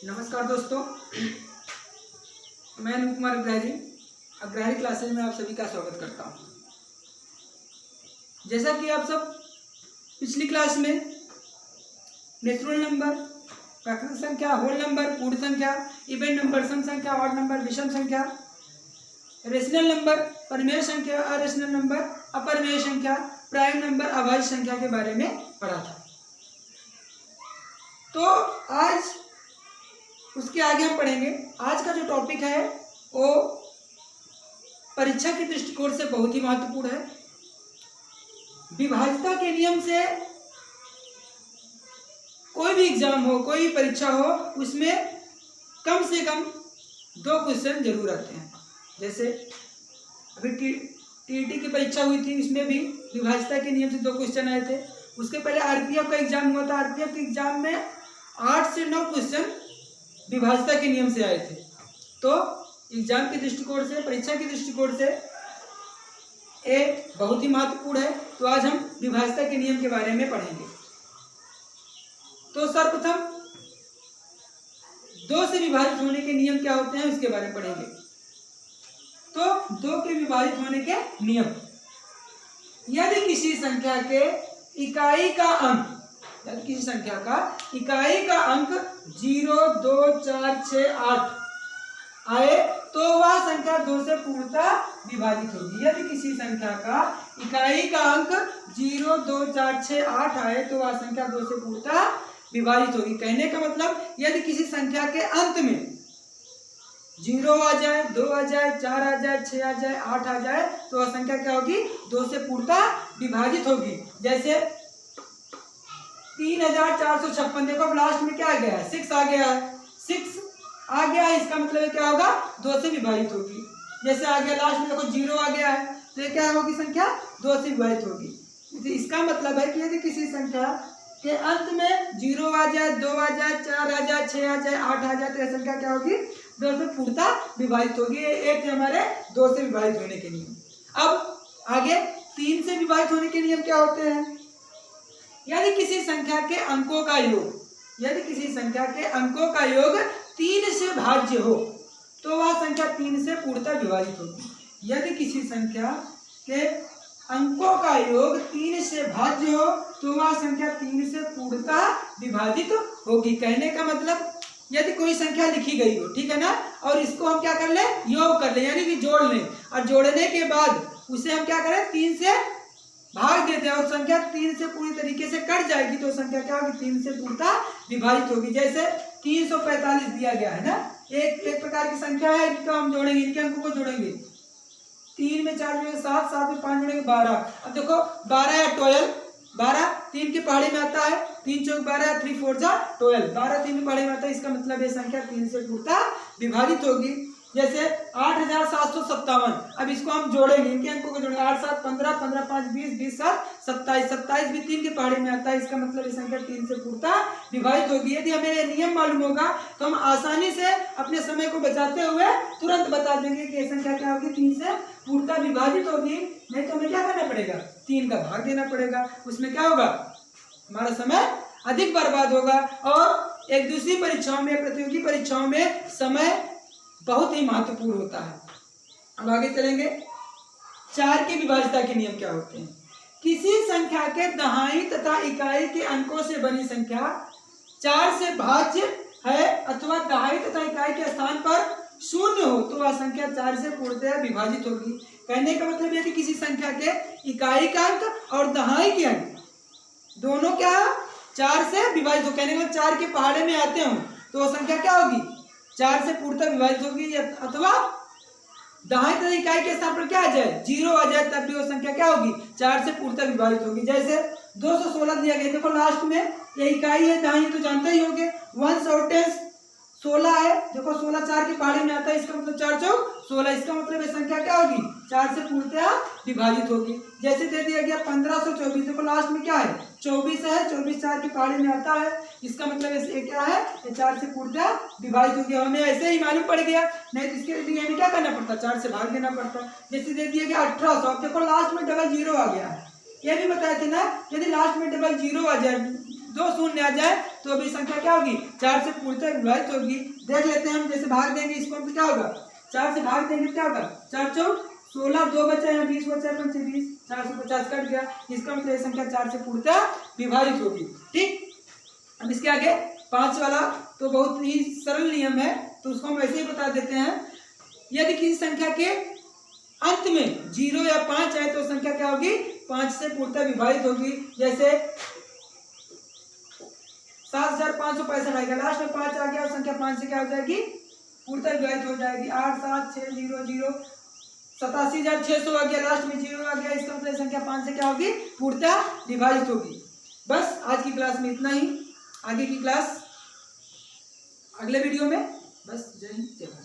नमस्कार दोस्तों, मैं अनूप कुमार अग्रहरी अग्रहरी क्लासेज में आप सभी का स्वागत करता हूं। जैसा कि आप सब पिछली क्लास में नेचुरल नंबर, प्राकृतिक संख्या, होल नंबर, पूर्ण संख्या, इवन नंबर, सम संख्या, ऑड नंबर, विषम संख्या, रेशनल नंबर, परिमेय संख्या, अरेशनल नंबर, अपरिमेय संख्या, प्राइम नंबर, अभाज्य संख्या के बारे में पढ़ा था। तो आज उसके आगे हम पढ़ेंगे। आज का जो टॉपिक है वो परीक्षा के दृष्टिकोण से बहुत ही महत्वपूर्ण है। विभाज्यता के नियम से कोई भी एग्जाम हो, कोई भी परीक्षा हो, उसमें कम से कम 2 क्वेश्चन जरूर आते हैं। जैसे अभी टीईटी की परीक्षा हुई थी, इसमें भी विभाज्यता के नियम से 2 क्वेश्चन आए थे। उसके पहले आरपीएफ का एग्जाम हुआ था। आरपीएफ के एग्जाम में 8 से 9 क्वेश्चन विभाज्यता के नियम से आए थे। तो एग्जाम के दृष्टिकोण से, परीक्षा के दृष्टिकोण से ये बहुत ही महत्वपूर्ण है। तो आज हम विभाज्यता के नियम के बारे में पढ़ेंगे। तो सर्वप्रथम 2 से विभाजित होने के नियम क्या होते हैं उसके बारे में पढ़ेंगे। तो 2 के विभाजित होने के नियम, यदि किसी संख्या के इकाई का अंक, यदि किसी संख्या का इकाई का अंक 0, 2, 4, 6, 8 आए तो वह संख्या 2 से पूर्णतः विभाजित होगी। यदि किसी संख्या का इकाई का अंक 0, 2, 4, 6, 8 आए तो वह संख्या 2 से पूर्णतः विभाजित होगी। कहने का मतलब यदि किसी संख्या के अंत में 0 आ जाए, 2 आ जाए, 4 आ जाए, 6 आ जाए, 8 आ जाए तो वह संख्या क्या होगी? 2 से पूर्णतः विभाजित होगी। जैसे 3456, देखो अब लास्ट में क्या आ गया है? 6 आ गया है। 6 आ गया है, इसका मतलब क्या होगा? 2 से विभाजित होगी। जैसे आ गया लास्ट में, देखो 0 आ गया है तो ये क्या होगी? संख्या 2 से विभाजित होगी। तो इसका मतलब है कि यदि किसी संख्या के अंत में 0 आ जाए, 2 आ जाए, 4 आ जाए, 6 आ जाए, 8 आ जाए तो यह संख्या क्या होगी? 2 से पूर्णतः विभाजित होगी। एक थे हमारे 2 से विभाजित होने के नियम। अब आगे 3 से विभाजित होने के नियम क्या होते हैं? यदि किसी संख्या के अंकों का योग, यदि किसी संख्या के अंकों का योग 3 से भाज्य हो तो वह संख्या 3 से पूर्णतः विभाजित होगी। यदि किसी संख्या के अंकों का योग 3 से भाज्य हो तो वह संख्या 3 से पूर्णतः विभाजित होगी। कहने का मतलब यदि कोई संख्या लिखी गई हो, ठीक है ना, और इसको हम क्या कर ले? योग कर ले, यानी कि जोड़ लें, और जोड़ने के बाद उसे हम क्या करें? 3 से भाग देते हैं और संख्या 3 से पूरी तरीके से कट जाएगी तो संख्या क्या होगी? 3 से पूर्णतः विभाजित होगी। जैसे 345 दिया गया है ना, एक प्रकार की संख्या है, इनका हम जोड़ेंगे, इनके अंकों को जोड़ेंगे। 3 में 4 जोड़ेंगे 7, 7 में 5 जोड़ेंगे 12। अब देखो 12 या 12, 12 3 की पहाड़ी में आता है, 3 चौक 12, 3 4 जा 12, 12 3 की पहाड़ी में आता है। इसका मतलब ये संख्या 3 से पूर्णतः विभाजित होगी। जैसे 8757, अब इसको हम जोड़ेंगे, इनके अंकों को जोड़ेंगे। 8 7 15, 15 5 20, 20 7 27, 27 भी 3 की पहाड़ी में आता है। इसका मतलब ये संख्या 3 से पूर्णतः विभाजित होगी। यदि हमें ये नियम मालूम होगा तो हम आसानी से अपने समय को बचाते हुए तुरंत बता देंगे कि ये संख्या क्या होगी? 3 से पूर्णतः विभाजित होगी। नहीं तो हमें क्या करना पड़ेगा? 3 का भाग देना पड़ेगा। उसमें क्या होगा? हमारा समय अधिक बर्बाद होगा। और एक दूसरी परीक्षाओं में, प्रतियोगी परीक्षाओं में समय बहुत ही महत्वपूर्ण होता है। अब आगे चलेंगे। 4 के विभाज्यता के नियम क्या होते हैं? किसी संख्या के दहाई तथा इकाई के अंकों से बनी संख्या 4 से भाज्य है अथवा दहाई तथा इकाई के स्थान पर 0 हो तो वह संख्या 4 से पूर्णतः विभाजित होगी। कहने का मतलब यदि किसी संख्या के इकाई का अंक और दहाई के अंक दोनों क्या 4 से विभाजित हो, कहने का मतलब 4 के पहाड़े में आते हो तो वह संख्या क्या होगी? 4 से पूर्णतः विभाजित होगी। अथवा दहाई तथा इकाई के स्थान पर क्या आ जाए? 0 आ जाए तब भी वो संख्या क्या होगी? 4 से पूर्णतः विभाजित होगी। जैसे 216 दिया गया, देखो लास्ट में ये इकाई है, दहाई तो जानते ही होंगे। 1 और 10 16 है, देखो 16 4 की पहाड़ी में आता है। इसका मतलब 4 चौक 16, इसका मतलब ये संख्या क्या होगी? 4 से पूर्णतः विभाजित होगी। जैसे दे दिया गया 1524, देखो लास्ट में क्या है? 24 है, 24 4 की पहाड़ी में आता है। इसका मतलब ये क्या है? ये 4 से पूर्णतः विभाजित हो गया। हमें ऐसे ही मालूम पड़ गया, नहीं तो इसके लिए हमें क्या करना पड़ता? 4 से भाग देना पड़ता। जैसे दे दिया गया 1800, अब देखो लास्ट में डबल 0 आ गया है। ये भी बताए थे ना, यदि लास्ट में डबल 0 आ जाए दो शून्य आ जाए तो अभी संख्या क्या होगी, 4 से पूर्णतः विभाजित होगी। देख लेते हैं हम, जैसे भाग देंगे इसको तो क्या होगा, 4 से भाग देंगे तो क्या होगा, 4 चौक 16, 2 बचा है, 20 बचा है, 5 20, 450 कट गया। इसका मतलब ये संख्या 4 से पूर्णतः विभाजित होगी। ठीक, अब इसके आगे 5 वाला तो बहुत ही सरल नियम है, तो उसको हम ऐसे ही बता देते हैं। यदि किसी संख्या के अंत में 0 या 5 है तो संख्या क्या होगी, 5 से पूर्णतः विभाजित होगी। जैसे 7565 आएगा, लास्ट में 5 आ गया और संख्या 5 से क्या हो जाएगी, पूर्णतः विभाजित हो जाएगी। 8 7 6 0 0 87,600 आ गया, लास्ट में 0 आ गया। इसका मतलब संख्या 5 से क्या होगी, पूर्णतः विभाजित होगी। बस आज की क्लास में इतना ही, आगे की क्लास अगले वीडियो में। बस जय हिंद जय भारत।